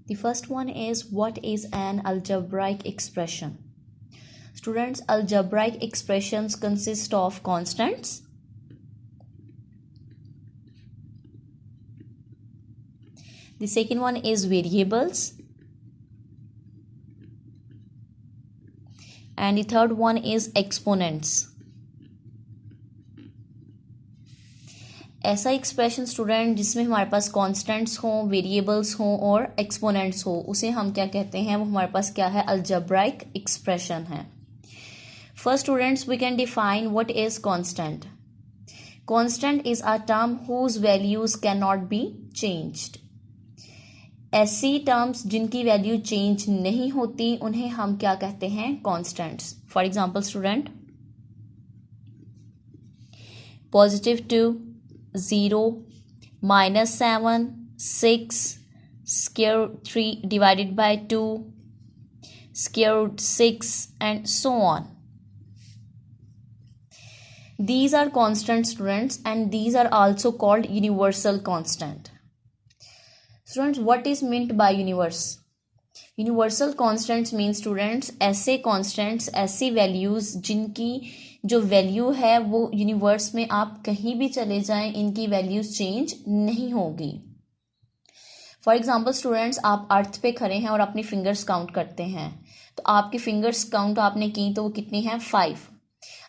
The first one is, what is an algebraic expression? Students, algebraic expressions consist of constants, the second one is variables, and the third one is exponents. ऐसा expression student जिसमें हमारे पास constants हों, variables हों और exponents हो, उसे हम क्या कहते हैं? वो हमारे पास क्या है? अल्जेब्राइक एक्सप्रेशन है। First students, we can define what is constant. Constant is a term whose values can not be changed. ऐसी टर्म्स जिनकी वैल्यू चेंज नहीं होती उन्हें हम क्या कहते हैं? Constants. For example student, +2, 0, -7, 6, √3 divided by 2, √6, and so on. These are constant students, and these are also called universal constant. Students, what is meant by universe? Universal constants mean students ऐसे constants, ऐसी values जिनकी जो value है वो universe में आप कहीं भी चले जाएं इनकी वैल्यूज चेंज नहीं होगी। फॉर एग्जांपल स्टूडेंट्स, आप अर्थ पे खड़े हैं और अपनी फिंगर्स काउंट करते हैं, तो आपकी फिंगर्स काउंट आपने की तो वो कितनी है? 5।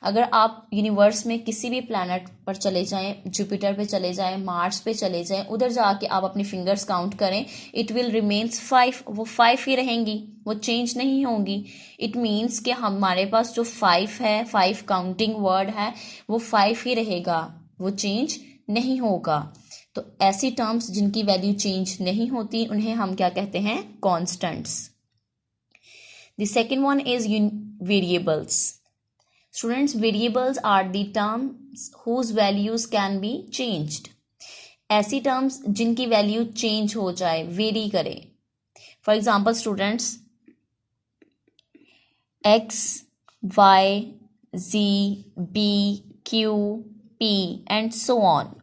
अगर आप यूनिवर्स में किसी भी प्लैनेट पर चले जाएं, जुपिटर पे चले जाएं, मार्स पे चले जाएं, उधर जाके आप अपनी फिंगर्स काउंट करें, इट विल रिमेन्स 5। वो 5 ही रहेंगी, वो चेंज नहीं होंगी। इट मीन्स कि हमारे पास जो 5 है, 5 काउंटिंग वर्ड है, वो 5 ही रहेगा, वो चेंज नहीं होगा। तो ऐसी टर्म्स जिनकी वैल्यू चेंज नहीं होती उन्हें हम क्या कहते हैं? Constants. The second one is variables. Students, variables are the terms whose values can be changed. ऐसी terms जिनकी वैल्यू चेंज हो जाए, वेरी करे। For example students, x, y, z, b, q, p and so on.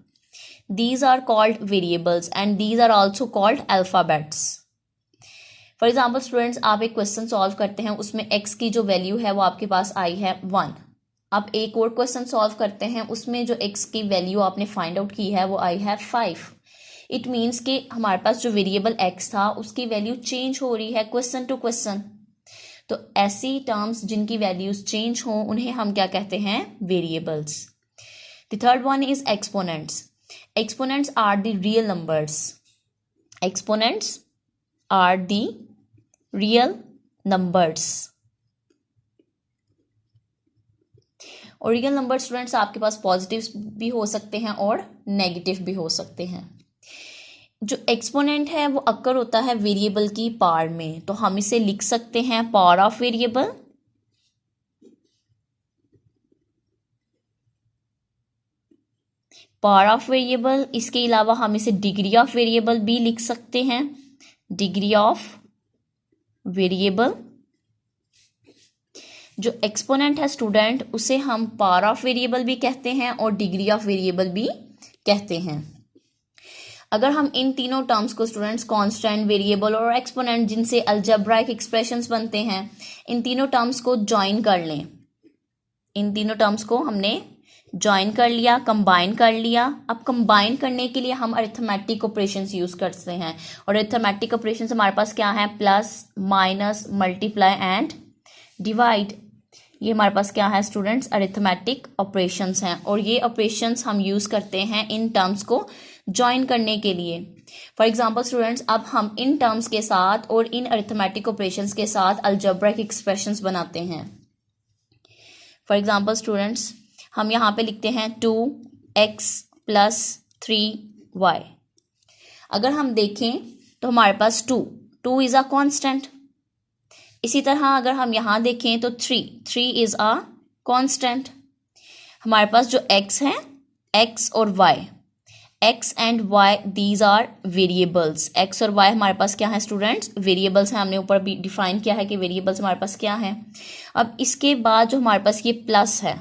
These are called variables and these are also called alphabets. For example students, आप एक question solve करते हैं, उसमें x की जो वैल्यू है वो आपके पास आई है 1। आप एक और क्वेश्चन सॉल्व करते हैं, उसमें जो x की वैल्यू आपने फाइंड आउट की है वो आई है 5। इट मीन्स कि हमारे पास जो वेरिएबल x था उसकी वैल्यू चेंज हो रही है क्वेश्चन टू क्वेश्चन। तो ऐसी टर्म्स जिनकी वैल्यूज चेंज हो उन्हें हम क्या कहते हैं? Variables. The third one is exponents. Exponents are the real numbers. Exponents are the real numbers. और रियल नंबर स्टूडेंट्स आपके पास पॉजिटिव भी हो सकते हैं और नेगेटिव भी हो सकते हैं। जो एक्सपोनेंट है वो अक्कर होता है वेरिएबल की पावर में, तो हम इसे लिख सकते हैं power of variable, power of variable. इसके अलावा हम इसे डिग्री ऑफ वेरिएबल भी लिख सकते हैं, डिग्री ऑफ वेरिएबल। जो एक्सपोनेंट है स्टूडेंट उसे हम पावर ऑफ वेरिएबल भी कहते हैं और डिग्री ऑफ वेरिएबल भी कहते हैं। अगर हम इन तीनों टर्म्स को स्टूडेंट्स, कांस्टेंट, वेरिएबल और एक्सपोनेंट, जिनसे अलजेब्राइक एक्सप्रेशंस बनते हैं, इन तीनों टर्म्स को ज्वाइन कर लें, इन तीनों टर्म्स को हमने ज्वाइन कर लिया, कंबाइन कर लिया। अब कंबाइन करने के लिए हम अरिथमेटिक ऑपरेशंस यूज करते हैं, और अरिथमेटिक ऑपरेशंस हमारे पास क्या है? Plus, minus, multiply and divide. ये हमारे पास क्या है स्टूडेंट्स? अरिथमेटिक ऑपरेशंस हैं, और ये ऑपरेशंस हम यूज करते हैं इन टर्म्स को ज्वाइन करने के लिए। फॉर एग्जांपल स्टूडेंट्स, अब हम इन टर्म्स के साथ और इन अरिथमेटिक ऑपरेशंस के साथ अलजेब्रिक एक्सप्रेशंस बनाते हैं। फॉर एग्जांपल स्टूडेंट्स, हम यहाँ पे लिखते हैं 2x + 3y। अगर हम देखें तो हमारे पास 2 इज अ कांस्टेंट। इसी तरह अगर हम यहाँ देखें तो 3 इज अ कांस्टेंट। हमारे पास जो x है, x और y, x and y, these are variables. x और y हमारे पास क्या है स्टूडेंट्स? वेरिएबल्स हैं। हमने ऊपर भी डिफाइन किया है कि वेरिएबल्स हमारे पास क्या है। अब इसके बाद जो हमारे पास ये प्लस है,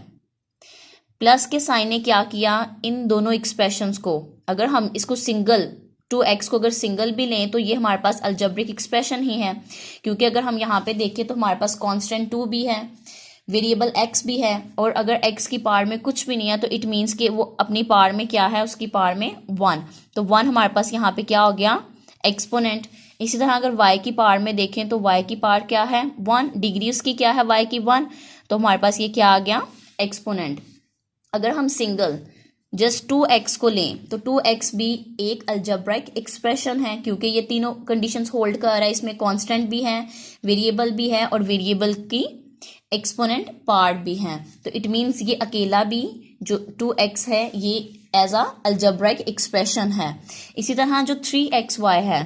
प्लस के साइन ने क्या किया? इन दोनों एक्सप्रेशंस को, अगर हम इसको सिंगल 2x को अगर सिंगल भी लें तो ये हमारे पास अलजेब्रिक एक्सप्रेशन ही है, क्योंकि अगर हम यहाँ पे देखें तो हमारे पास कांस्टेंट 2 भी है, वेरिएबल x भी है, और अगर x की पावर में कुछ भी नहीं है तो इट मीन्स कि वो अपनी पावर में क्या है, उसकी पावर में 1, तो 1 हमारे पास यहाँ पे क्या हो गया, एक्सपोनेंट। इसी तरह अगर y की पावर में देखें तो y की पावर क्या है, 1, डिग्री उसकी क्या है, y की 1, तो हमारे पास ये क्या आ गया, एक्सपोनेंट। अगर हम सिंगल जस्ट 2x को लें तो 2x भी एक अलजेब्राइक एक्सप्रेशन है, क्योंकि ये तीनों कंडीशंस होल्ड कर रहा है, इसमें कांस्टेंट भी है, वेरिएबल भी है, और वेरिएबल की एक्सपोनेंट पार्ट भी है, तो इट मीन्स ये अकेला भी जो 2x है ये एज अ अलजेब्राइक एक्सप्रेशन है। इसी तरह जो 3xy है,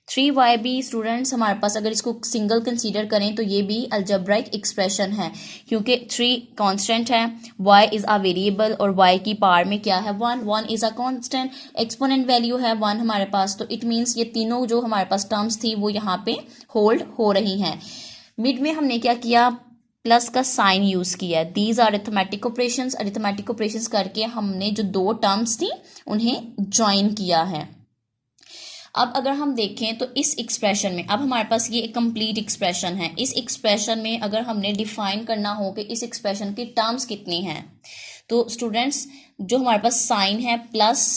3y भी स्टूडेंट्स हमारे पास अगर इसको सिंगल कंसीडर करें तो ये भी अलजेब्राइक एक्सप्रेशन है, क्योंकि 3 कांस्टेंट है, y इज़ अ वेरिएबल, और y की पावर में क्या है, 1 is a constant, exponent value है 1 हमारे पास, तो इट मीन्स ये तीनों जो हमारे पास टर्म्स थी वो यहाँ पे होल्ड हो रही हैं। मिड में हमने क्या किया, प्लस का साइन यूज किया, दीज आर अरिथमेटिक ऑपरेशंस करके हमने जो दो टर्म्स थी उन्हें ज्वाइन किया है। अब अगर हम देखें तो इस एक्सप्रेशन में, अब हमारे पास ये एक कंप्लीट एक्सप्रेशन है, इस एक्सप्रेशन में अगर हमने डिफाइन करना हो कि इस एक्सप्रेशन की टर्म्स कितनी हैं, तो स्टूडेंट्स जो हमारे पास साइन है प्लस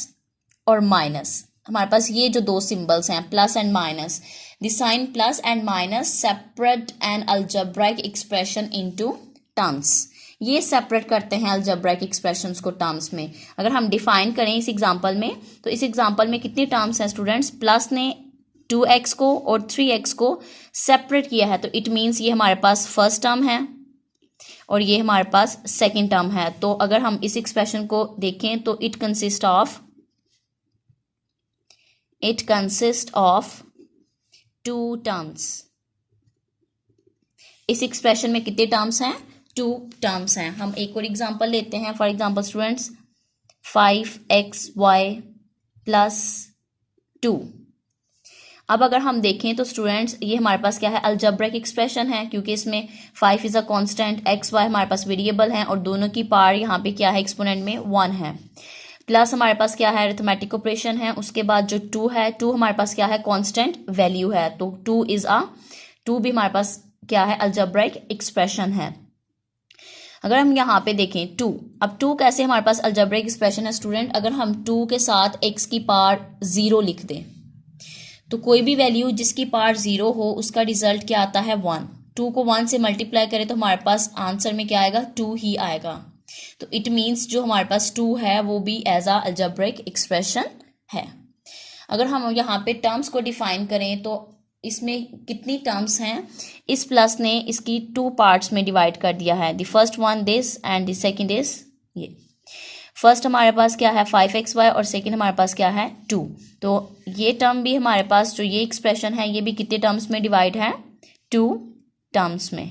और माइनस, हमारे पास ये जो दो सिंबल्स हैं plus and minus, the sign plus and minus separate an algebraic expression into terms, ये सेपरेट करते हैं अलजेब्राइक एक्सप्रेशंस को टर्म्स में। अगर हम डिफाइन करें इस एग्जांपल में, तो इस एग्जांपल में कितनी टर्म्स हैं स्टूडेंट्स, प्लस ने 2x को और 3x को सेपरेट किया है, तो इट मीन्स ये हमारे पास फर्स्ट टर्म है और ये हमारे पास सेकेंड टर्म है। तो अगर हम इस एक्सप्रेशन को देखें तो इट कंसिस्ट ऑफ 2 टर्म्स। इस एक्सप्रेशन में कितने टर्म्स हैं, 2 टर्म्स हैं। हम एक और एग्जांपल लेते हैं, for example students 5xy plus 2। अब अगर हम देखें तो स्टूडेंट्स ये हमारे पास क्या है, अलजेब्रिक एक्सप्रेशन है, क्योंकि इसमें 5 इज अ कांस्टेंट, xy हमारे पास वेरिएबल है, और दोनों की पावर यहाँ पे क्या है, एक्सपोनेंट में 1 है। प्लस हमारे पास क्या है, अरिथमेटिक ऑपरेशन है, उसके बाद जो 2 है, 2 हमारे पास क्या है, कांस्टेंट वैल्यू है, तो 2 भी हमारे पास क्या है, अलजेब्रिक एक्सप्रेशन है। अगर हम यहाँ पे देखें 2, अब 2 कैसे हमारे पास अलजेब्रिक एक्सप्रेशन है स्टूडेंट, अगर हम 2 के साथ x की पावर 0 लिख दें तो कोई भी वैल्यू जिसकी पावर 0 हो उसका रिजल्ट क्या आता है, 1। 2 को 1 से मल्टीप्लाई करें तो हमारे पास आंसर में क्या आएगा, 2 ही आएगा। तो इट मीन्स जो हमारे पास 2 है वो भी एज अ अलजेब्रिक एक्सप्रेशन है। अगर हम यहाँ पे टर्म्स को डिफाइन करें तो इसमें कितनी टर्म्स हैं, इस प्लस ने इसकी 2 पार्ट्स में डिवाइड कर दिया है, the first one this and the second is ये। फर्स्ट हमारे पास क्या है 5xy और सेकंड हमारे पास क्या है 2, तो ये टर्म भी हमारे पास जो ये एक्सप्रेशन है ये भी कितने टर्म्स में डिवाइड है, 2 टर्म्स में।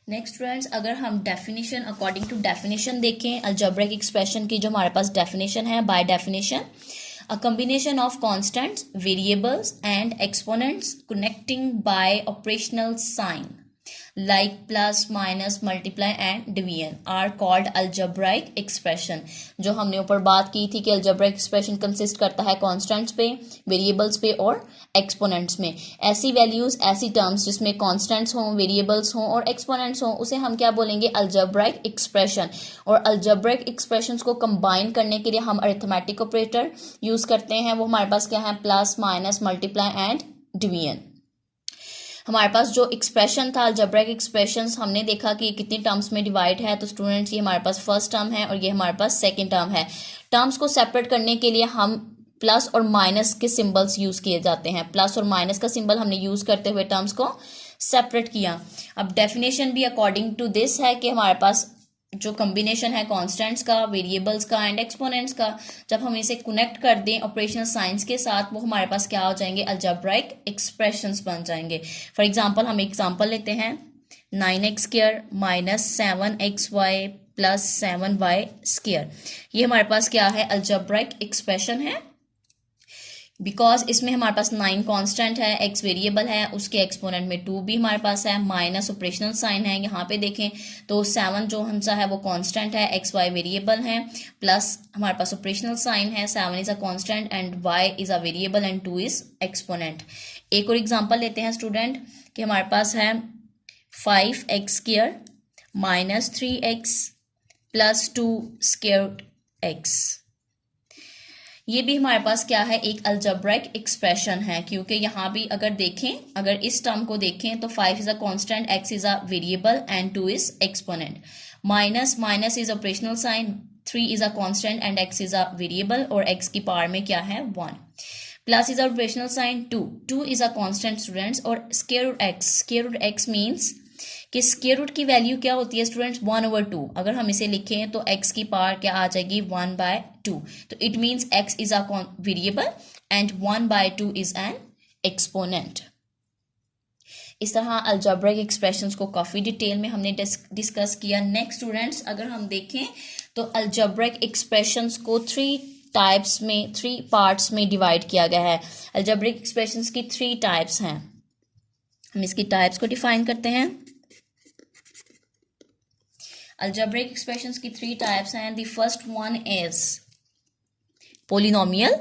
नेक्स्ट फ्रेंड्स, अगर हम डेफिनेशन अकॉर्डिंग टू डेफिनेशन देखें अलजेब्रिक एक्सप्रेशन की, जो हमारे पास डेफिनेशन है, by definition a combination of constants, variables and exponents connecting by operational sign like plus, minus, multiply and division are called algebraic expression। जो हमने ऊपर बात की थी कि algebraic expression consist करता है constants पे, variables पे और exponents में। ऐसी values, ऐसी terms जिसमें constants हों, variables हों और exponents हों, उसे हम क्या बोलेंगे, algebraic expression। और algebraic expressions को combine करने के लिए हम arithmetic operator यूज करते हैं, वो हमारे पास क्या है, plus, minus, multiply and division। हमारे पास जो एक्सप्रेशन था अलजेब्रिक एक्सप्रेशंस, हमने देखा कि कितनी टर्म्स में डिवाइड है, तो स्टूडेंट्स ये हमारे पास फर्स्ट टर्म है और ये हमारे पास सेकंड टर्म है। टर्म्स को सेपरेट करने के लिए हम प्लस और माइनस के सिंबल्स यूज किए जाते हैं, प्लस और माइनस का सिंबल हमने यूज करते हुए टर्म्स को सेपरेट किया। अब डेफिनेशन भी अकॉर्डिंग टू दिस है कि हमारे पास जो कॉम्बिनेशन है कॉन्स्टेंट्स का, वेरिएबल्स का एंड एक्सपोनेंट्स का, जब हम इसे कनेक्ट कर दें ऑपरेशनल साइंस के साथ, वो हमारे पास क्या हो जाएंगे, अलजेब्रिक एक्सप्रेशंस बन जाएंगे। फॉर एग्जांपल हम एग्जांपल लेते हैं 9x² minus 7xy plus 7y²। ये हमारे पास क्या है, अलजेब्रिक एक्सप्रेशन है, बिकॉज इसमें हमारे पास 9 कांस्टेंट है, x वेरिएबल है, उसके एक्सपोनेंट में 2 भी हमारे पास है, माइनस ऑपरेशनल साइन है। यहाँ पे देखें तो 7 जो हमसा है वो कांस्टेंट है, x y वेरिएबल है, प्लस हमारे पास ऑपरेशनल साइन है, 7 is a constant and y is a variable and 2 is exponent. एक और एग्जांपल लेते हैं स्टूडेंट कि हमारे पास है 5x² minus 3x plus 2 square x। ये भी हमारे पास क्या है, एक अलजेब्रिक एक्सप्रेशन है, क्योंकि यहाँ भी अगर देखें, अगर इस टर्म को देखें तो 5 is a constant, x is a variable and 2 is exponent. Minus minus is operational sign, 3 is a constant and x is a variable और x की पावर में क्या है 1। Plus is operational sign 2 is a constant students, और square root x means कि square root की value क्या होती है स्टूडेंट्स 1/2। अगर हम इसे लिखें तो x की पावर क्या आ जाएगी 1/2। तो it means x is a variable and 1/2 is an exponent. इस तरह अलजेब्रिक एक्सप्रेशंस को काफ़ी डिटेल में हमने डिस्कस किया। नेक्स्ट स्टूडेंट्स अगर हम देखें तो अलजेब्रिक एक्सप्रेशंस को 3 पार्ट्स में डिवाइड किया गया है। अलजेब्रिक एक्सप्रेशंस की 3 टाइप्स हैं। हम इसकी टाइप्स को डिफाइन करते हैं। Algebraic expressions की 3 types हैं. The first one is polynomial.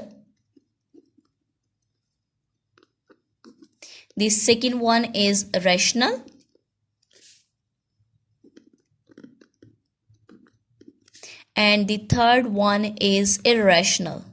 The second one is rational. And the third one is irrational.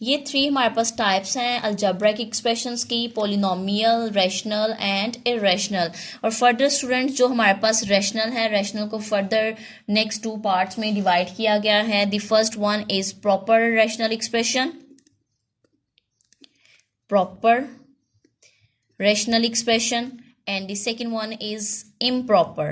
ये 3 हमारे पास टाइप्स हैं अलजेब्रिक एक्सप्रेशंस की, पोलिनोमियल, रैशनल एंड इरेशनल। और फर्दर स्टूडेंट जो हमारे पास रैशनल है, रैशनल को फर्दर नेक्स्ट 2 पार्ट्स में डिवाइड किया गया है। The first one is proper rational expression, proper rational expression, and the second one is improper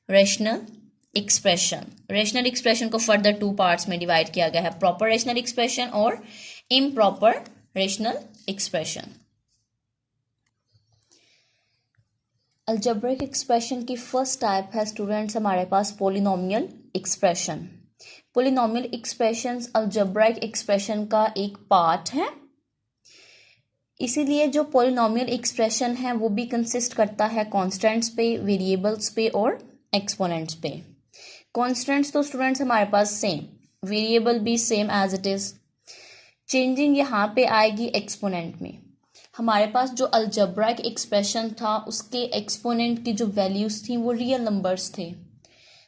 rational expression. Rational expression को फर्दर 2 पार्ट्स में डिवाइड किया गया है, प्रॉपर रेशनल एक्सप्रेशन और improper rational expression. Algebraic expression की first type है students हमारे पास polynomial expression. Polynomial expressions algebraic expression का एक पार्ट है, इसीलिए जो पोलिनोमियल एक्सप्रेशन है वो भी कंसिस्ट करता है कॉन्स्टेंट्स पे, वेरिएबल्स पे और एक्सपोनेंट्स पे। कॉन्स्टेंट्स तो स्टूडेंट्स हमारे पास सेम, वेरिएबल भी same as it is. Changing यहाँ पे आएगी एक्सपोनेंट में। हमारे पास जो अलजेब्रिक एक्सप्रेशन था उसके एक्सपोनेंट की जो वैल्यूज थी वो रियल नंबर्स थे।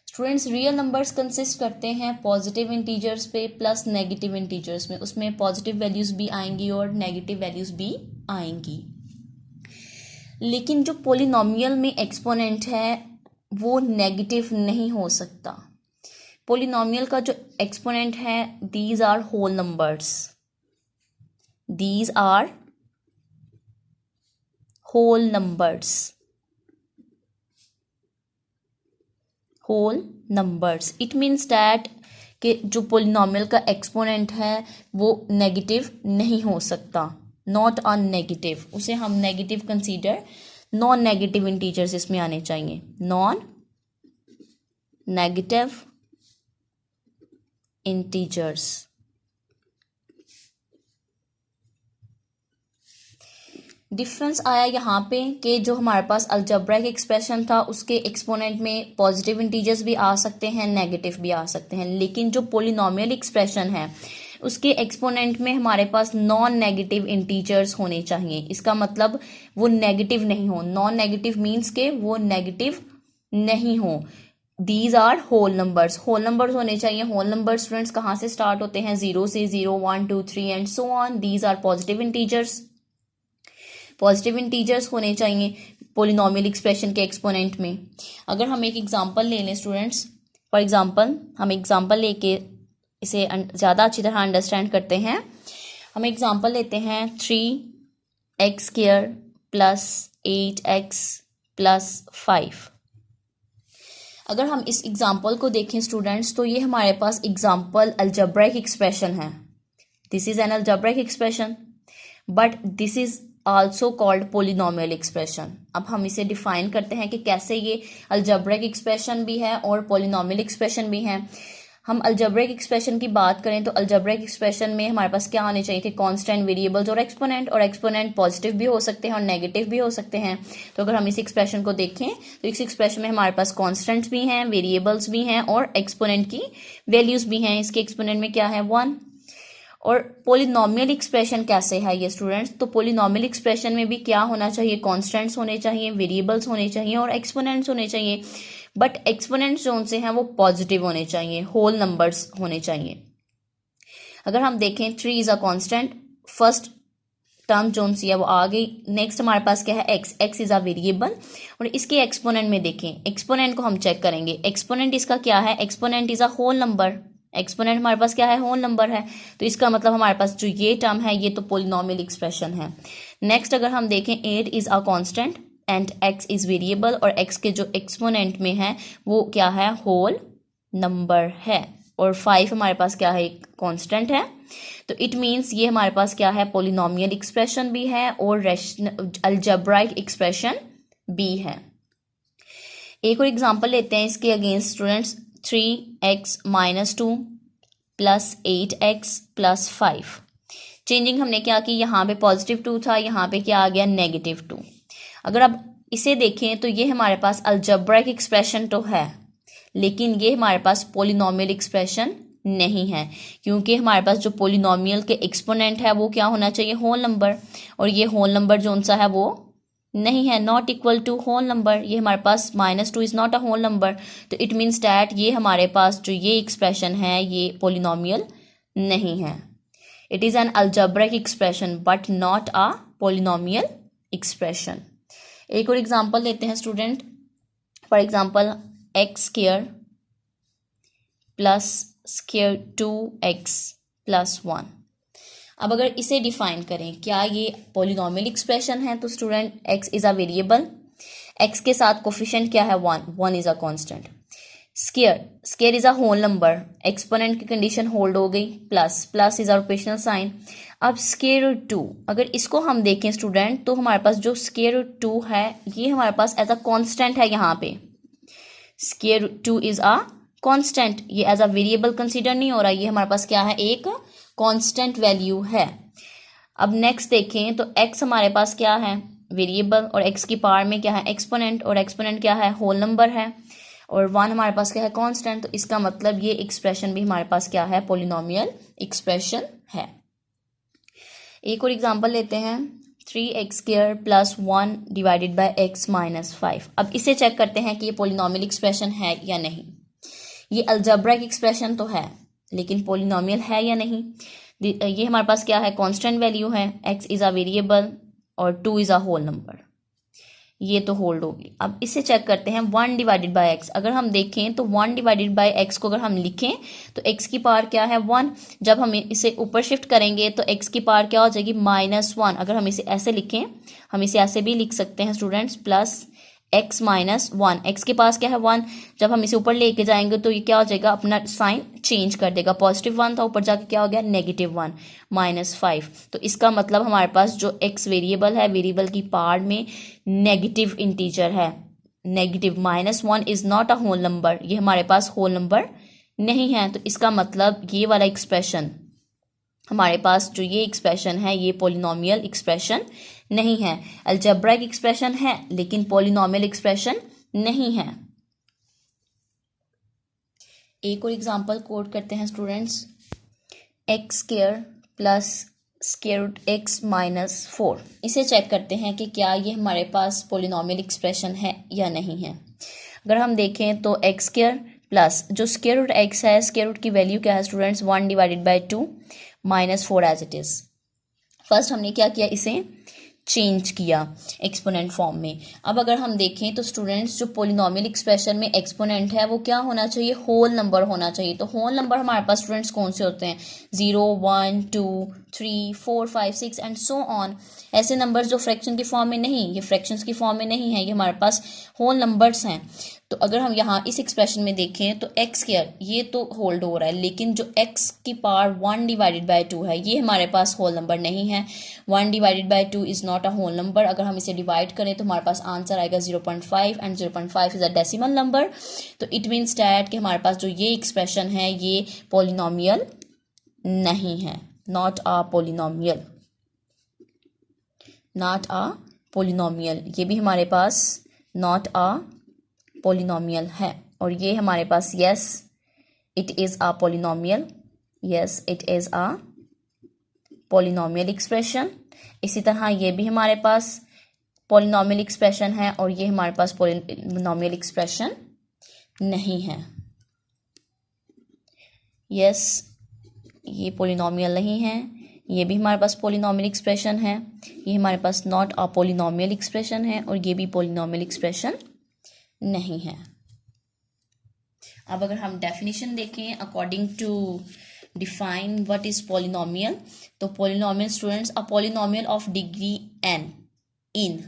स्टूडेंट्स रियल नंबर्स कंसिस्ट करते हैं पॉजिटिव इंटीजर्स पे प्लस नेगेटिव इंटीजर्स में, उसमें पॉजिटिव वैल्यूज भी आएंगी और नेगेटिव वैल्यूज भी आएंगी। लेकिन जो पोलिनोमियल में एक्सपोनेंट है वो नेगेटिव नहीं हो सकता। पोलिनोमियल का जो एक्सपोनेंट है these are whole numbers, these are whole numbers, whole numbers. It means that कि जो पोलिनोमियल का एक्सपोनेंट है वो नेगेटिव नहीं हो सकता, नॉट अ नेगेटिव। उसे हम negative consider, non negative integers इसमें आने चाहिए, नॉन नेगेटिव इंटीजर्स। डिफरेंस आया यहाँ पे कि जो हमारे पास अलजेब्रिक एक्सप्रेशन था उसके एक्सपोनेंट में पॉजिटिव इंटीजर्स भी आ सकते हैं, नेगेटिव भी आ सकते हैं, लेकिन जो पोलिनोमियल एक्सप्रेशन है उसके एक्सपोनेंट में हमारे पास नॉन नेगेटिव इंटीजर्स होने चाहिए। इसका मतलब वो नेगेटिव नहीं हो, नॉन नेगेटिव मीन्स के वो नेगेटिव नहीं हो। These are whole numbers, whole numbers होने चाहिए। होल नंबर स्टूडेंट्स कहाँ से स्टार्ट होते हैं, 0 से 0, 1 2 3 and so on. These are positive integers, positive integers होने चाहिए पोलिनोमियल एक्सप्रेशन के एक्सपोनेंट में। अगर हम एक एग्जांपल ले लें स्टूडेंट्स, फॉर एग्जांपल हम एग्जांपल लेके इसे ज़्यादा अच्छी तरह अंडरस्टैंड करते हैं। हम एग्जांपल लेते हैं 3x² प्लस 8x प्लस 5। अगर हम इस एग्जांपल को देखें स्टूडेंट्स तो ये हमारे पास एग्जांपल अलजेब्रिक एक्सप्रेशन है। This is an algebraic expression but this is also called polynomial expression. अब हम इसे डिफाइन करते हैं कि कैसे ये अलजेब्रिक एक्सप्रेशन भी है और पोलिनोमियल एक्सप्रेशन भी है। हम अलजेब्रिक एक्सप्रेशन की बात करें तो अलजेब्रिक एक्सप्रेशन में हमारे पास क्या होने चाहिए थे, कांस्टेंट वेरिएबल्स और एक्सपोनेंट पॉजिटिव भी हो सकते हैं और नेगेटिव भी हो सकते हैं। तो अगर हम इस एक्सप्रेशन को देखें तो इस एक्सप्रेशन में हमारे पास कांस्टेंट्स भी हैं, वेरिएबल्स भी हैं और एक्सपोनेंट की वैल्यूज भी हैं। इसके एक्सपोनेंट में क्या है, 1। और पोलिनोमियल एक्सप्रेशन कैसे है ये स्टूडेंट्स, तो पोलिनोमियल एक्सप्रेशन में भी क्या होना चाहिए, कांस्टेंट्स होने चाहिए, वेरिएबल्स होने चाहिए और एक्सपोनेंट्स होने चाहिए। बट एक्सपोनेंट्स जो से हैं वो पॉजिटिव होने चाहिए, होल नंबर्स होने चाहिए। अगर हम देखें 3 is a constant, first term जो सी है वो आ गई। नेक्स्ट हमारे पास क्या है, एक्स इज अ वेरिएबल। और इसके एक्सपोनेंट में देखें, एक्सपोनेंट को हम चेक करेंगे, एक्सपोनेंट इसका क्या है, exponent is a whole number. Exponent हमारे पास क्या है, होल नंबर है। तो इसका मतलब हमारे पास जो ये टर्म है ये तो पोलिनोमियल एक्सप्रेशन है। नेक्स्ट अगर हम देखें 8 is a constant and x is variable और एक्स के जो एक्सपोनेंट में है वो क्या है, होल नंबर है। और 5 हमारे पास क्या है, एक कांस्टेंट है। तो इट मीन्स ये हमारे पास क्या है, पोलिनोमियल एक्सप्रेशन भी है और अलजेब्राइक एक्सप्रेशन भी है। एक और एग्जांपल लेते हैं इसके against students, 3x - 2 plus 8x plus 5। Changing हमने क्या की, यहाँ पे पॉजिटिव 2 था, यहाँ पे क्या आ गया, -2। अगर अब इसे देखें तो ये हमारे पास अलजेब्रिक एक्सप्रेशन तो है, लेकिन ये हमारे पास पोलिनोमियल एक्सप्रेशन नहीं है, क्योंकि हमारे पास जो पोलिनोमियल के एक्सपोनेंट है वो क्या होना चाहिए, होल नंबर। और ये होल नंबर जो सा है वो नहीं है, not equal to whole number. ये हमारे पास -2 is not a whole number. तो इट मीन्स डैट ये हमारे पास जो ये एक्सप्रेशन है ये पोलिनोमियल नहीं है। It is an algebraic expression but not a polynomial expression. एक और एग्जांपल लेते हैं student, for example x² plus square 2x plus 1। अब अगर इसे डिफाइन करें, क्या ये पोलिनोमियल एक्सप्रेशन है, तो student x is a variable, x के साथ कोफिशिएंट क्या है, 1 is a constant. Square is a whole number, exponent की कंडीशन होल्ड हो गई, plus is a operational sign. अब स्क्वायर 2, अगर इसको हम देखें स्टूडेंट तो हमारे पास जो स्क्वायर 2 है ये हमारे पास एज अ कांस्टेंट है। यहाँ पे स्क्वायर 2 इज अ कांस्टेंट, ये एज अ वेरिएबल कंसीडर नहीं हो रहा, ये हमारे पास क्या है, एक कांस्टेंट वैल्यू है। अब नेक्स्ट देखें तो x हमारे पास क्या है, वेरिएबल, और x की पावर में क्या है, एक्सपोनेंट, और एक्सपोनेंट क्या है, होल नंबर है, और 1 हमारे पास क्या है, कांस्टेंट। तो इसका मतलब ये एक्सप्रेशन भी हमारे पास क्या है, पोलिनोमियल एक्सप्रेशन है। एक और एग्जांपल लेते हैं, 3x² plus 1 divided by x minus 5। अब इसे चेक करते हैं कि ये पोलिनोमियल एक्सप्रेशन है या नहीं। ये अलजेब्रिक एक्सप्रेशन तो है लेकिन पोलिनोमियल है या नहीं। ये हमारे पास क्या है, कांस्टेंट वैल्यू है, x इज अ वेरिएबल और 2 इज अ होल नंबर, ये तो होल्ड होगी। अब इसे चेक करते हैं 1 डिवाइडेड बाय x। अगर हम देखें तो 1 डिवाइडेड बाय x को अगर हम लिखें तो x की पावर क्या है, 1। जब हम इसे ऊपर शिफ्ट करेंगे तो x की पावर क्या हो जाएगी, -1। अगर हम इसे ऐसे लिखें, हम इसे ऐसे भी लिख सकते हैं students, plus x minus 1, x के पास क्या है, 1। जब हम इसे ऊपर लेके जाएंगे तो ये क्या हो जाएगा, अपना साइन चेंज कर देगा, +1 था, ऊपर जाके क्या हो गया, -1 -5। तो इसका मतलब हमारे पास जो x वेरिएबल है, वेरिएबल की पावर में नेगेटिव इंटीजर है, negative. -1 is not a whole number, ये हमारे पास होल नंबर नहीं है। तो इसका मतलब ये वाला एक्सप्रेशन, हमारे पास जो ये एक्सप्रेशन है ये पोलिनोमियल एक्सप्रेशन नहीं है। अलजेब्रिक एक्सप्रेशन है लेकिन पोलिनोमियल एक्सप्रेशन नहीं है। एक और एग्जांपल कोट करते हैं students, x² plus x minus 4। इसे चेक करते हैं कि क्या ये हमारे पास पोलिनोमियल एक्सप्रेशन है या नहीं है। अगर हम देखें तो x² प्लस जो स्क्वायर रूट x है, स्क्वायर रूट की वैल्यू क्या है students, 1 divided by 2 -4 as it is. First हमने क्या किया, इसे चेंज किया एक्सपोनेंट फॉर्म में। अब अगर हम देखें तो स्टूडेंट्स जो पोलिनोमियल एक्सप्रेशन में एक्सपोनेंट है वो क्या होना चाहिए, होल नंबर होना चाहिए। तो होल नंबर हमारे पास स्टूडेंट्स कौन से होते हैं, 0 1 2 3 4 5 6 एंड सो ऑन। ऐसे नंबर्स जो फ्रैक्शन की फॉर्म में नहीं, ये फ्रैक्शंस की फॉर्म में नहीं है, ये हमारे पास होल नंबर्स हैं। तो अगर हम यहाँ इस एक्सप्रेशन में देखें तो x स्क्वायर ये तो होल्ड हो रहा है, लेकिन जो x की पावर 1 डिवाइडेड बाय 2 है ये हमारे पास होल नंबर नहीं है। 1 divided by 2 is not a whole number. अगर हम इसे डिवाइड करें तो हमारे पास आंसर आएगा 0.5 and 0.5 is a decimal number. तो इट मीन्स डैट कि हमारे पास जो ये एक्सप्रेशन है ये पॉलिनोमियल नहीं है, not a polynomial, not a polynomial. ये भी हमारे पास नॉट अ पॉलिनोमियल है। और ये हमारे पास yes it is a polynomial, yes it is a polynomial expression. इसी तरह ये भी हमारे पास पॉलिनोमियल एक्सप्रेशन है और ये हमारे पास पॉलिनोमियल एक्सप्रेशन नहीं है। यस ये पॉलिनोमियल नहीं है, ये भी हमारे पास पॉलिनोमियल एक्सप्रेशन है, ये हमारे पास नॉट अ पॉलिनोमियल एक्सप्रेशन है और ये भी पॉलिनोमियल एक्सप्रेशन नहीं है। अब अगर हम डेफिनेशन देखें according to define what is polynomial, तो polynomial students a polynomial of degree n in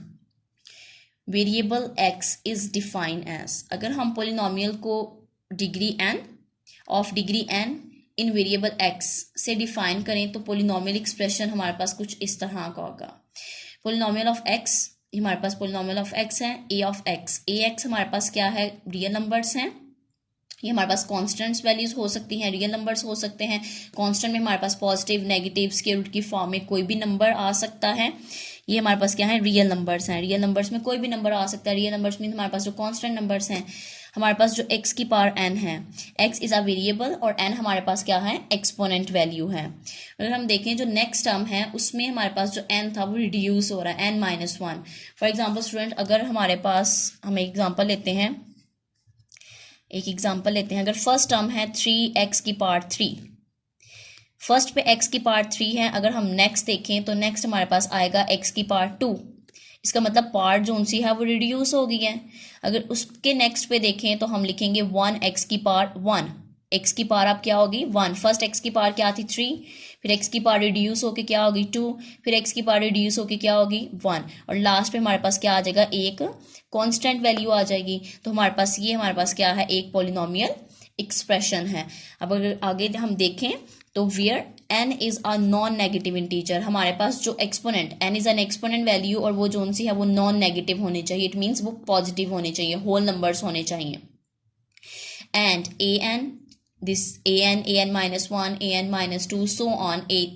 variable x is define as. अगर हम पॉलिनोमियल को degree n of degree n in variable x से डिफाइन करें तो पॉलिनोमियल एक्सप्रेशन हमारे पास कुछ इस तरह का होगा। पॉलिनोमियल ऑफ x, हमारे पास पॉलिनोमियल ऑफ x है a ऑफ x, ax हमारे पास क्या है, रियल नंबर्स हैं। ये हमारे पास कॉन्स्टेंट्स वैल्यूज हो सकती हैं, रियल नंबर्स हो सकते हैं। कॉन्स्टेंट में हमारे पास पॉजिटिव नेगेटिव स्क्वायर रूट की फॉर्म में कोई भी नंबर आ सकता है। ये हमारे पास क्या है, रियल नंबर्स हैं। रियल नंबर्स में कोई भी नंबर आ सकता है। रियल नंबर्स में हमारे पास जो कॉन्स्टेंट नंबर्स हैं, हमारे पास जो x की पावर n है, x इज़ अ वेरिएबल और n हमारे पास क्या है, एक्सपोनेंट वैल्यू है। अगर हम देखें जो नेक्स्ट टर्म है उसमें हमारे पास जो n था वो रिड्यूस हो रहा है, n-1। फॉर एग्जाम्पल स्टूडेंट अगर हमारे पास, हम एक एग्जाम्पल लेते हैं, अगर फर्स्ट टर्म है 3x की पावर 3, फर्स्ट पे x की पावर 3 है। अगर हम नेक्स्ट देखें तो नेक्स्ट हमारे पास आएगा x की पावर 2, इसका मतलब पार्ट जो उनसी है वो रिड्यूस हो गई है। अगर उसके नेक्स्ट पे देखें तो हम लिखेंगे 1x की पावर 1, x की पावर अब क्या होगी 1, फर्स्ट x की पावर क्या थी 3, फिर x की पावर रिड्यूस होके क्या होगी 2, फिर x की पावर रिड्यूस होके क्या होगी 1 और लास्ट पे हमारे पास क्या आ जाएगा, एक कांस्टेंट वैल्यू आ जाएगी। तो हमारे पास ये हमारे पास क्या है, एक पॉलिनोमियल एक्सप्रेशन है। अब अगर आगे हम देखें तो where n is a non negative integer, हमारे पास जो exponent n is an exponent value और वो जो सी है वो नॉन नेगेटिव होनी चाहिए, इट मीन्स वो पॉजिटिव होने चाहिए, होल नंबर्स होने चाहिए। And an this an-1 an-2 so on a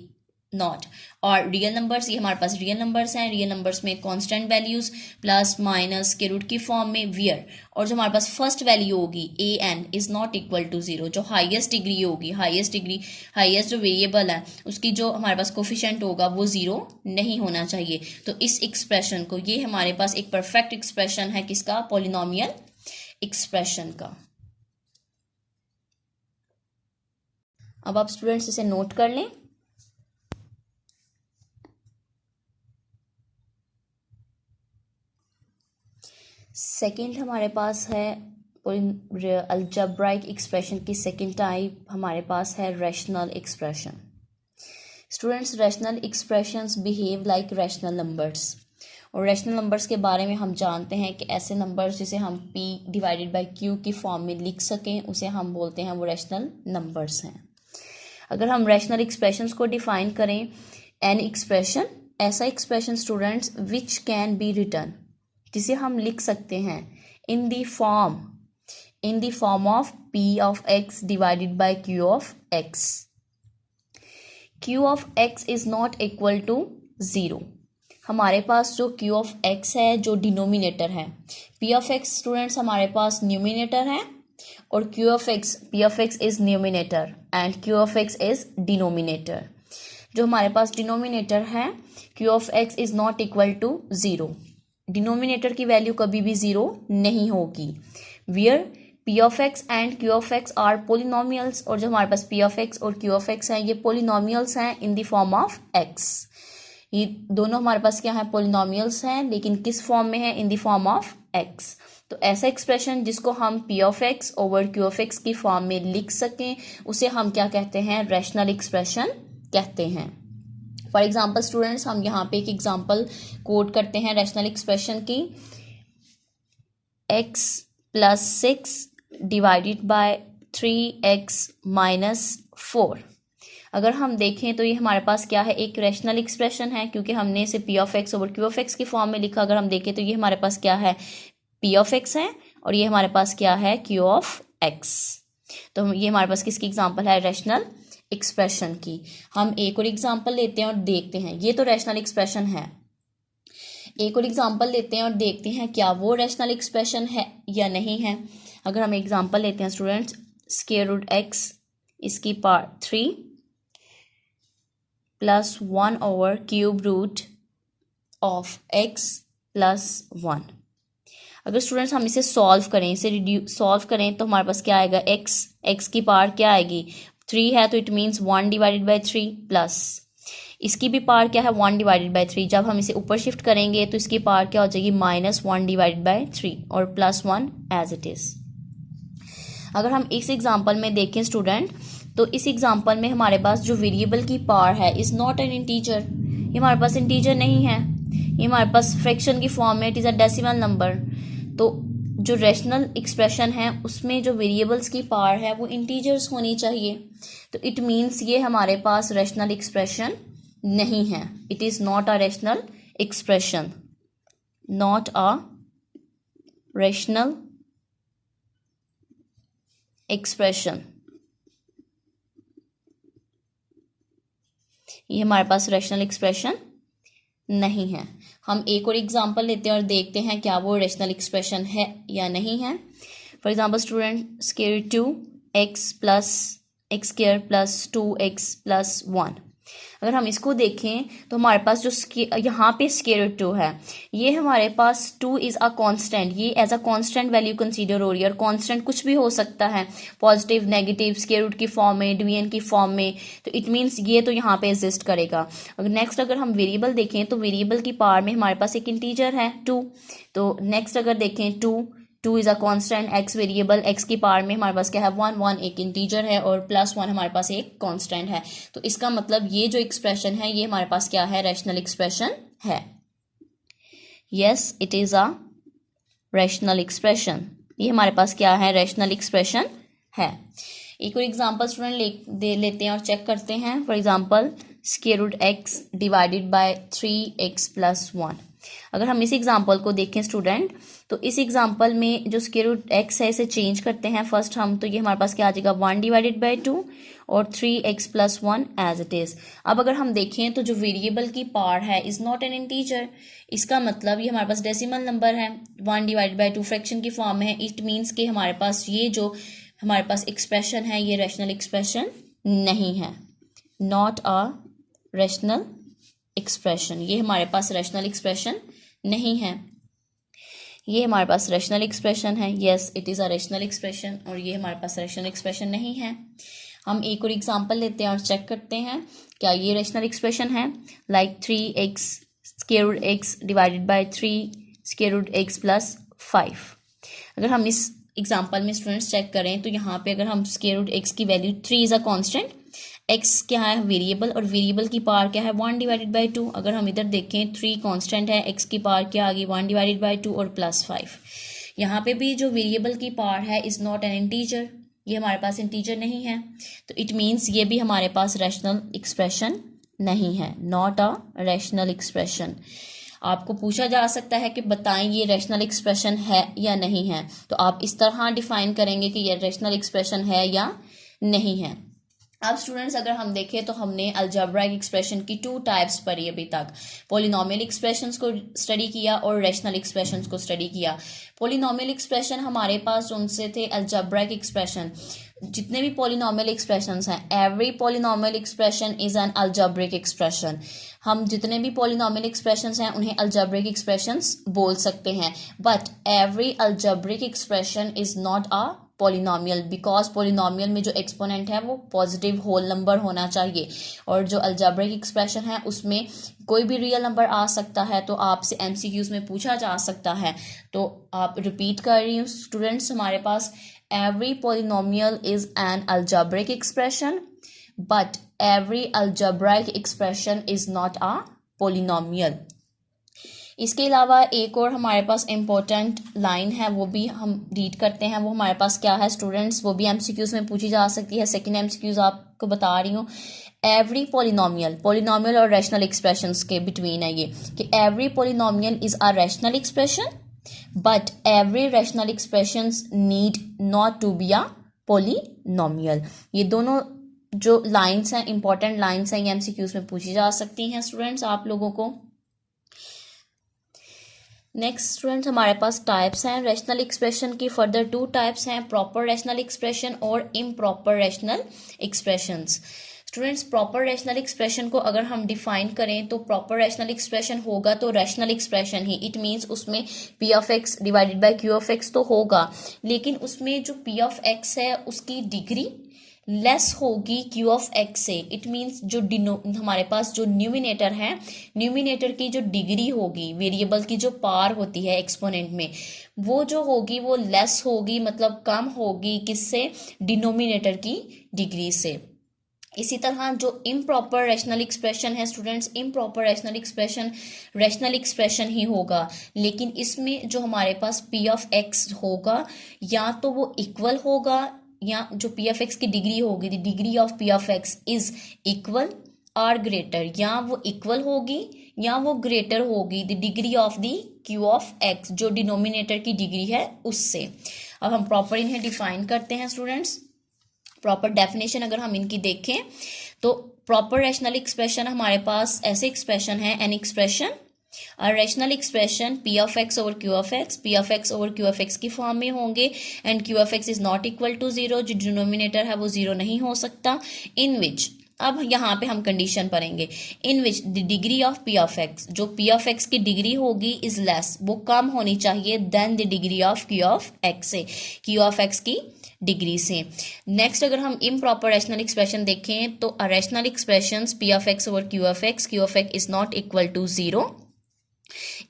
nought, और रियल नंबर्स ये हमारे पास रियल नंबर्स हैं। रियल नंबर्स में कांस्टेंट वैल्यूज प्लस माइनस के रूट की फॉर्म में वियर, और जो हमारे पास फर्स्ट वैल्यू होगी an is not equal to 0, जो हाईएस्ट डिग्री होगी, हाईएस्ट जो वेरिएबल है उसकी जो हमारे पास कोफिशिएंट होगा वो 0 नहीं होना चाहिए। तो इस एक्सप्रेशन को, ये हमारे पास एक परफेक्ट एक्सप्रेशन है किसका, पॉलिनोमियल एक्सप्रेशन का। अब आप स्टूडेंट्स इसे नोट कर लें। सेकंड हमारे पास है अलजेब्राइक एक्सप्रेशन की सेकंड टाइप हमारे पास है rational expression. Students rational expressions behave like rational numbers, और रैशनल नंबर्स के बारे में हम जानते हैं कि ऐसे नंबर्स जिसे हम p डिवाइडेड बाय q की फॉर्म में लिख सकें उसे हम बोलते हैं वो रैशनल नंबर्स हैं। अगर हम रैशनल एक्सप्रेशंस को डिफाइन करें, एन एक्सप्रेशन ऐसा expression students which can be written, जिसे हम लिख सकते हैं in the form of p of x divided by q of x। q of x is not equal to 0। हमारे पास जो q ऑफ x है जो डिनोमिनेटर है, p ऑफ x स्टूडेंट्स हमारे पास न्यूमिनेटर है और p of x is numerator and q of x is denominator. जो हमारे पास डिनोमिनेटर है q of x is not equal to 0, denominator की वैल्यू कभी भी 0 नहीं होगी। Where p of x and q of x are polynomials, और जो हमारे पास p ऑफ x और q ऑफ x हैं ये पोलिनोमियल्स हैं in the form of x। ये दोनों हमारे पास क्या है, पोलिनोमियल्स हैं, लेकिन किस फॉर्म में है, इन द फॉर्म ऑफ x। तो ऐसा एक्सप्रेशन जिसको हम p of x over q of x की फॉर्म में लिख सकें उसे हम क्या कहते हैं, रैशनल एक्सप्रेशन कहते हैं। फॉर एग्जाम्पल स्टूडेंट्स हम यहाँ पे एक एग्जाम्पल कोट करते हैं रैशनल एक्सप्रेशन की। x plus 6 divided by 3x minus 4। अगर हम देखें तो ये हमारे पास क्या है, एक रैशनल एक्सप्रेशन है, क्योंकि हमने इसे P of x over q of x की फॉर्म में लिखा। अगर हम देखें तो ये हमारे पास क्या है, पी ऑफ एक्स है, और ये हमारे पास क्या है, क्यू ऑफ एक्स। तो ये हमारे पास किसकी एग्जांपल है, रैशनल एक्सप्रेशन की। हम एक और एग्जांपल लेते हैं और देखते हैं, ये तो रैशनल एक्सप्रेशन है। एक और एग्जांपल लेते हैं और देखते हैं क्या वो रैशनल एक्सप्रेशन है या नहीं है। अगर हम एग्जांपल लेते हैं स्टूडेंट्स, स्क्वायर रूट एक्स इसकी power 3 plus 1 over cube root of x plus 1। अगर स्टूडेंट्स हम इसे सॉल्व करें, इसे सॉल्व करें तो हमारे पास क्या आएगा, एक्स की पावर क्या आएगी, 3 है तो it means 1 divided by 3 plus इसकी भी पावर क्या है, 1 डिवाइडेड बाई 3। जब हम इसे ऊपर शिफ्ट करेंगे तो इसकी पावर क्या हो जाएगी, माइनस 1 डिवाइडेड बाई 3 और प्लस 1 एज इट इज। अगर हम इस एग्जांपल में देखें स्टूडेंट, तो इस एग्जांपल में हमारे पास जो वेरिएबल की पावर है इज नॉट एन इंटीजर, ये हमारे पास इंटीजर नहीं है, ये हमारे पास फ्रैक्शन की फॉर्म में, it is a decimal number. तो जो रैशनल एक्सप्रेशन है उसमें जो वेरिएबल्स की पावर है वो इंटीजर्स होनी चाहिए। तो इट मीन्स ये हमारे पास रैशनल एक्सप्रेशन नहीं है, it is not a rational expression, not a rational expression. ये हमारे पास रैशनल एक्सप्रेशन नहीं है। हम एक और एग्जांपल लेते हैं और देखते हैं क्या वो रैशनल एक्सप्रेशन है या नहीं है। For example student, square 2x plus x square plus 2x plus 1। अगर हम इसको देखें तो हमारे पास जो यहाँ पे स्क्वायर 2 है, ये हमारे पास 2 इज़ अ कांस्टेंट, ये as a constant value consider हो रही है। और कांस्टेंट कुछ भी हो सकता है, पॉजिटिव, नेगेटिव, स्क्वायर रूट की फॉर्म में, डिवीजन की फॉर्म में, तो इट मीन्स ये तो यहाँ पे एग्जिस्ट करेगा। अगर नेक्स्ट अगर हम वेरिएबल देखें तो वेरिएबल की पावर में हमारे पास एक इंटीजर है 2। तो नेक्स्ट अगर देखें 2 is a constant, x variable, x की पावर में हमारे पास क्या है 1 एक इंटीजर है, और प्लस 1 हमारे पास एक कांस्टेंट है। तो इसका मतलब ये जो एक्सप्रेशन है ये हमारे पास क्या है, रैशनल एक्सप्रेशन है। Yes, it is a rational expression, ये हमारे पास क्या है, रैशनल एक्सप्रेशन है। एक और एग्जांपल स्टूडेंट लेते हैं और चेक करते हैं। For example, square root x divided by 3x plus 1। अगर हम इस एग्जांपल को देखें स्टूडेंट, तो इस एग्जांपल में जो स्क्वायर रूट एक्स है इसे चेंज करते हैं फर्स्ट हम, तो ये हमारे पास क्या आ जाएगा, 1 डिवाइडेड बाई 2 और 3x plus 1 as it is. अब अगर हम देखें तो जो वेरिएबल की पावर है इज़ नॉट एन इंटीजर, इसका मतलब ये हमारे पास डेसिमल नंबर है, 1 डिवाइडेड बाई 2 फ्रैक्शन की फॉर्म में है। इट मीन्स कि हमारे पास ये जो हमारे पास एक्सप्रेशन है ये रैशनल एक्सप्रेशन नहीं है, नॉट अ रैशनल एक्सप्रेशन। ये हमारे पास रैशनल एक्सप्रेशन नहीं है, ये हमारे पास रैशनल एक्सप्रेशन है। Yes, it is a rational expression, और ये हमारे पास रैशनल एक्सप्रेशन नहीं है। हम एक और एग्जांपल लेते हैं और चेक करते हैं क्या ये रैशनल एक्सप्रेशन है। Like 3x square root x divided by 3 square root x plus 5। अगर हम इस एग्जांपल में स्टूडेंट्स चेक करें तो यहाँ पे अगर हम स्क्वायर रूट एक्स की value 3 is a constant, x क्या है वेरिएबल, और वेरिएबल की पावर क्या है 1 डिवाइडेड बाई 2। अगर हम इधर देखें 3 कांस्टेंट है, एक्स की पावर क्या आ गई 1 डिवाइडेड बाई 2 और प्लस 5। यहाँ पे भी जो वेरिएबल की पावर है इज़ नॉट एन इंटीजर, ये हमारे पास इंटीजर नहीं है। तो इट मीन्स ये भी हमारे पास रैशनल एक्सप्रेशन नहीं है, नॉट अ रैशनल एक्सप्रेशन। आपको पूछा जा सकता है कि बताएं ये रैशनल एक्सप्रेशन है या नहीं है, तो आप इस तरह डिफाइन करेंगे कि ये रैशनल एक्सप्रेशन है या नहीं है। अब स्टूडेंट्स अगर हम देखें तो हमने अलजेब्राइक एक्सप्रेशन की 2 टाइप्स पढ़ी अभी तक, पॉलिनोमियल एक्सप्रेशंस को स्टडी किया और रैशनल एक्सप्रेशंस को स्टडी किया। पॉलिनोमियल एक्सप्रेशन हमारे पास उनसे थे अलजेब्राइक एक्सप्रेशन। जितने भी पॉलिनोमियल एक्सप्रेशंस हैं, every polynomial expression is an algebraic expression. हम जितने भी पॉलिनोमियल एक्सप्रेशंस हैं उन्हें अलजेब्रिक एक्सप्रेशंस बोल सकते हैं, but every algebraic expression is not a polynomial, because polynomial में जो एक्सपोनेंट है वो पॉजिटिव होल नंबर होना चाहिए, और जो अलजेब्रिक एक्सप्रेशन है उसमें कोई भी रियल नंबर आ सकता है। तो आपसे एमसीक्यूज में पूछा जा सकता है, तो आप रिपीट कर रही हूँ स्टूडेंट्स, हमारे पास every polynomial is an algebraic expression, but every algebraic expression is not a polynomial. इसके अलावा एक और हमारे पास इम्पोर्टेंट लाइन है, वो भी हम रीड करते हैं। वो हमारे पास क्या है स्टूडेंट्स, वो भी एमसीक्यूज में पूछी जा सकती है। सेकंड एमसीक्यूज आपको बता रही हूँ। एवरी पॉलिनोमियल और रैशनल एक्सप्रेशंस के बिटवीन है ये, कि every polynomial is a rational expression but every rational expressions need not to be a polynomial. ये दोनों जो लाइंस हैं, इंपॉर्टेंट लाइंस हैं, ये एमसीक्यूज में पूछी जा सकती हैं स्टूडेंट्स आप लोगों को। नेक्स्ट स्टूडेंट्स हमारे पास टाइप्स हैं रैशनल एक्सप्रेशन की। फर्दर 2 टाइप्स हैं, प्रॉपर रैशनल एक्सप्रेशन और improper rational expressions. Students proper rational expression को अगर हम डिफाइन करें तो प्रॉपर रैशनल एक्सप्रेशन होगा तो रैशनल एक्सप्रेशन ही, इट मीन्स उसमें p of x divided by q of x तो होगा, लेकिन उसमें जो पी ऑफ एक्स है उसकी डिग्री लेस होगी क्यू ऑफ एक्स से। इट मीन्स जो हमारे पास जो न्यूमिनेटर है, न्यूमिनेटर की जो डिग्री होगी, वेरिएबल की जो पावर होती है एक्सपोनेंट में, वो जो होगी वो लेस होगी, मतलब कम होगी किससे, डिनोमिनेटर की डिग्री से। इसी तरह जो इम्प्रॉपर रैशनल एक्सप्रेशन है स्टूडेंट्स, इम्प्रॉपर रैशनल एक्सप्रेशन ही होगा, लेकिन इसमें जो हमारे पास पी ऑफ एक्स होगा या तो वो इक्वल होगा, या जो पी ऑफ एक्स की डिग्री होगी, the degree of p of x is equal और ग्रेटर, या वो इक्वल होगी या वो ग्रेटर होगी the degree of the Q of x, जो डिनोमिनेटर की डिग्री है उससे। अब हम प्रॉपर इन्हें डिफाइन करते हैं स्टूडेंट्स। प्रॉपर डेफिनेशन अगर हम इनकी देखें तो प्रॉपर रैशनल एक्सप्रेशन हमारे पास ऐसे एक्सप्रेशन है, an expression rational expression p of x over q of x, p of x over q of x की फॉर्म में होंगे, and q of x is not equal to 0, जो denominator है वो 0 नहीं हो सकता। इन विच, अब यहाँ पे हम कंडीशन पढ़ेंगे, in which the degree of p of x, जो पी ऑफ एक्स की डिग्री होगी इज लेस, वो कम होनी चाहिए than the degree of q of x से, क्यू ऑफ एक्स की डिग्री से। नेक्स्ट अगर हम इम्प्रॉपर रैशनल एक्सप्रेशन देखें तो rational expressions p of x over q of x is not equal to 0,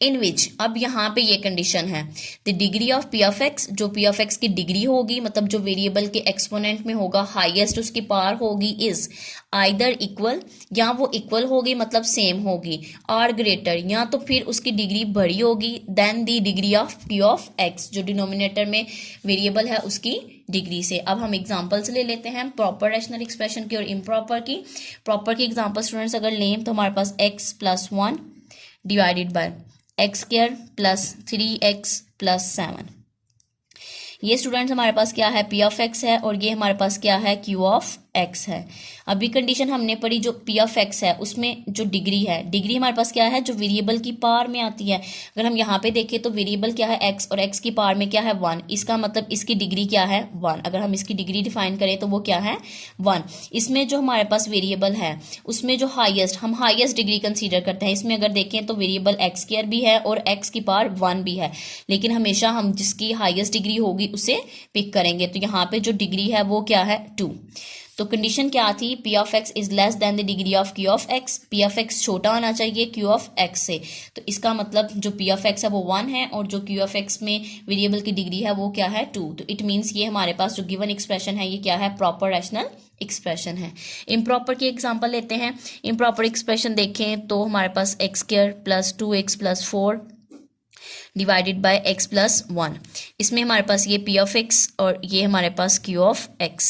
in which, अब यहाँ पे ये कंडीशन है, the degree of p of x, जो पी ऑफ एक्स की डिग्री होगी, मतलब जो वेरिएबल के एक्सपोनेंट में होगा, हाईएस्ट उसकी पावर होगी, इज आइदर इक्वल, या वो इक्वल होगी मतलब सेम होगी, और ग्रेटर, या तो फिर उसकी डिग्री बड़ी होगी than the degree of p of x, जो डिनोमिनेटर में वेरिएबल है उसकी डिग्री से। अब हम एग्जांपल्स ले लेते हैं प्रॉपर रैशनल एक्सप्रेशन की और इम्प्रॉपर की। प्रॉपर की एग्जांपल स्टूडेंट्स अगर लें तो हमारे पास x plus 1 divided bye x square plus 3x plus 7, ये स्टूडेंट्स हमारे पास क्या है, पी ऑफ एक्स है, और ये हमारे पास क्या है, क्यू ऑफ एक्स है। अभी कंडीशन हमने पढ़ी, जो पी ऑफ एक्स है उसमें जो डिग्री है, डिग्री हमारे पास क्या है, जो वेरिएबल की पावर में आती है। अगर हम यहाँ पे देखें तो वेरिएबल क्या है एक्स, और एक्स की पावर में क्या है 1, इसका मतलब इसकी डिग्री क्या है 1। अगर हम इसकी डिग्री डिफाइन करें तो वो क्या है 1। इसमें जो हमारे पास वेरिएबल है उसमें जो हम हाईएस्ट डिग्री कंसीडर करते हैं। इसमें अगर देखें तो वेरिएबल एक्स स्क्वायर भी है और एक्स की पावर 1 भी है, लेकिन हमेशा हम जिसकी हाईएस्ट डिग्री होगी उसे पिक करेंगे। तो यहाँ पे जो डिग्री है वो क्या है 2। तो कंडीशन क्या थी, P of x is less than the degree of q of x, p of x छोटा होना चाहिए क्यू ऑफ एक्स से। तो इसका मतलब जो पी ऑफ एक्स है वो 1 है, और जो क्यू ऑफ एक्स में वेरिएबल की डिग्री है वो क्या है 2। तो इट मीन्स ये हमारे पास जो गिवन एक्सप्रेशन है ये क्या है, प्रॉपर रैशनल एक्सप्रेशन है। इम्प्रॉपर की एग्जांपल लेते हैं। इम्प्रॉपर एक्सप्रेशन देखें तो हमारे पास x square plus 2x plus 4 divided by x plus 1, इसमें हमारे पास ये p ऑफ x और ये हमारे पास q ऑफ x।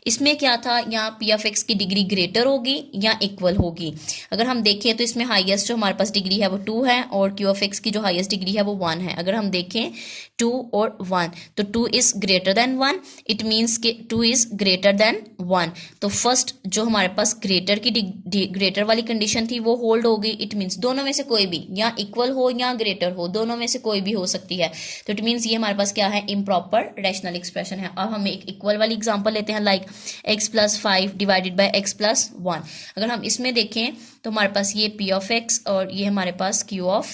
इसमें क्या था, यहाँ p ऑफ x की डिग्री ग्रेटर होगी या इक्वल होगी। अगर हम देखें तो इसमें हाईएस्ट जो हमारे पास डिग्री है वो 2 है, और q ऑफ x की जो हाईएस्ट डिग्री है वो 1 है। अगर हम देखें 2 और 1 तो 2 is greater than 1, it means के 2 इज ग्रेटर देन 1। तो फर्स्ट जो हमारे पास ग्रेटर वाली कंडीशन थी वो होल्ड हो गई। इट मीन्स दोनों में से कोई भी, या इक्वल हो या ग्रेटर हो, दोनों में से कोई भी हो सकती है। तो इट मीन्स ये हमारे पास क्या है, इम्प्रॉपर रैशनल एक्सप्रेशन है। अब हम एक इक्वल वाली एग्जांपल लेते हैं, like x plus 5 divided by x plus 1। अगर हम इसमें देखें तो हमारे पास ये p ऑफ x और ये हमारे पास q ऑफ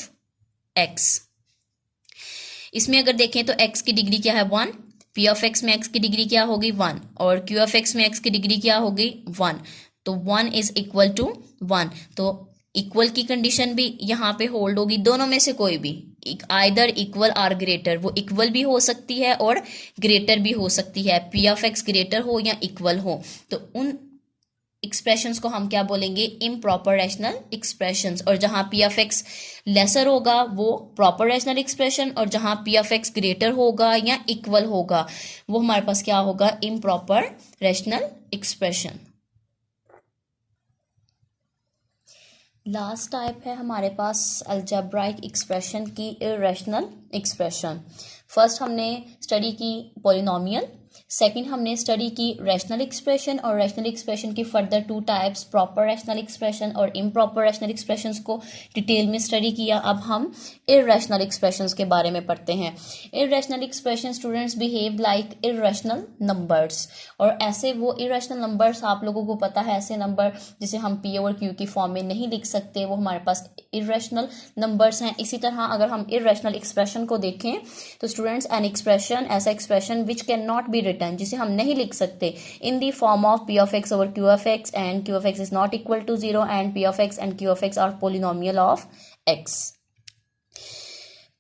x। इसमें अगर देखें तो x की डिग्री क्या है 1, p ऑफ x में x की डिग्री क्या होगी 1, और q ऑफ x में x की डिग्री क्या होगी 1। तो 1 इज इक्वल टू 1। तो इक्वल की कंडीशन भी यहाँ पे होल्ड होगी, दोनों में से कोई भी, आइदर इक्वल और ग्रेटर, वो इक्वल भी हो सकती है और ग्रेटर भी हो सकती है। पी ऑफ एक्स ग्रेटर हो या इक्वल हो, तो उन एक्सप्रेशंस को हम क्या बोलेंगे, इम्प्रॉपर रैशनल एक्सप्रेशंस। और जहां पी ऑफ एक्स लेसर होगा वो प्रॉपर रैशनल एक्सप्रेशन, और जहां पी ऑफ एक्स ग्रेटर होगा या इक्वल होगा वो हमारे पास क्या होगा, improper rational expression. Last type है हमारे पास अलजेब्राइक एक्सप्रेशन की इर्रेशनल एक्सप्रेशन। फर्स्ट हमने स्टडी की पॉलिनोमियल, सेकंड हमने स्टडी की रैशनल एक्सप्रेशन, और रैशनल एक्सप्रेशन की further two types proper rational expression और इम्प्रॉपर रैशनल एक्सप्रेशंस को डिटेल में स्टडी किया। अब हम इर्रेशनल एक्सप्रेशंस के बारे में पढ़ते हैं। Irrational expression students behave like irrational numbers, और ऐसे वो इर्रेशनल नंबर्स आप लोगों को पता है, ऐसे नंबर जिसे हम पी और क्यू की फॉर्म में नहीं लिख सकते वो हमारे पास इर्रेशनल नंबर्स हैं। इसी तरह अगर हम इर्रेशनल एक्सप्रेशन को देखें तो स्टूडेंट्स एन एक्सप्रेशन, ऐसा expression which can not be written, जिसे हम नहीं लिख सकते in the form of p of x over q of x and q of x is not equal to 0 and p of x and q of x are polynomial of x.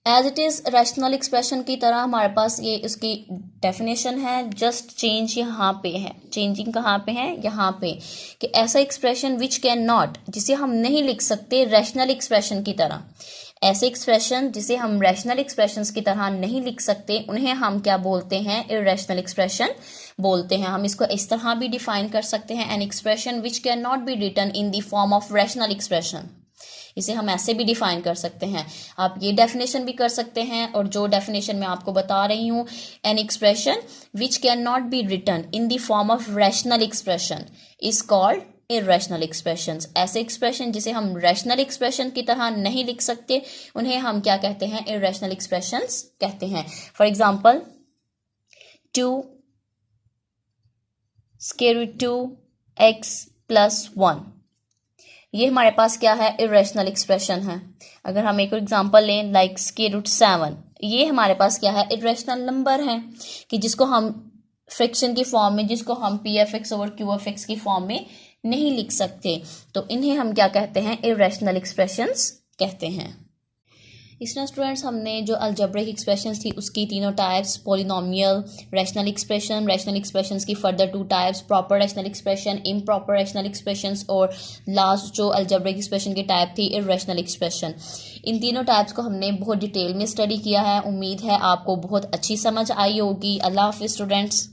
As it is rational expression की तरह हमारे पास ये इसकी definition है, just change यहाँ पे है, चेंजिंग कहाँ पे है, यहाँ पे, कि ऐसा एक्सप्रेशन विच कैन नॉट, जिसे हम नहीं लिख सकते रैशनल एक्सप्रेशन की तरह, ऐसे एक्सप्रेशन जिसे हम रैशनल एक्सप्रेशंस की तरह नहीं लिख सकते उन्हें हम क्या बोलते हैं, इर्रेशनल एक्सप्रेशन बोलते हैं। हम इसको इस तरह भी डिफाइन कर सकते हैं, an expression which can not be written in the form of rational expression, इसे हम ऐसे भी डिफाइन कर सकते हैं। आप ये डेफिनेशन भी कर सकते हैं, और जो डेफिनेशन मैं आपको बता रही हूँ, an expression which can not be written in the form of rational expression is called irrational expressions. ऐसे एक्सप्रेशन जिसे हम रैशनल एक्सप्रेशन की तरह नहीं लिख सकते उन्हें हम क्या कहते हैं, इर्रेशनल एक्सप्रेशंस कहते हैं। For example 2 square root 2x plus 1, ये हमारे पास क्या है, इर्रेशनल एक्सप्रेशन है। अगर हम एक और एग्जांपल लें लाइक स्क्वायर रूट 7, ये हमारे पास क्या है, इर्रेशनल नंबर है, कि जिसको हम फ्रैक्शन की फॉर्म में, जिसको हम P F x over Q F x की फॉर्म में नहीं लिख सकते, तो इन्हें हम क्या कहते हैं, इर्रेशनल एक्सप्रेशंस कहते हैं। इस तरह स्टूडेंट्स हमने जो अलजेब्रिक एक्सप्रेशंस थी उसकी तीनों टाइप्स, पॉलिनोमियल, रैशनल एक्सप्रेशंस की further two types proper rational expression, improper rational expressions, और लास्ट जो अलजेब्रिक एक्सप्रेशन की टाइप थी इर्रेशनल एक्सप्रेशन, इन तीनों टाइप्स को हमने बहुत डिटेल में स्टडी किया है। उम्मीद है आपको बहुत अच्छी समझ आई होगी। अल्लाह हाफिज़ स्टूडेंट्स।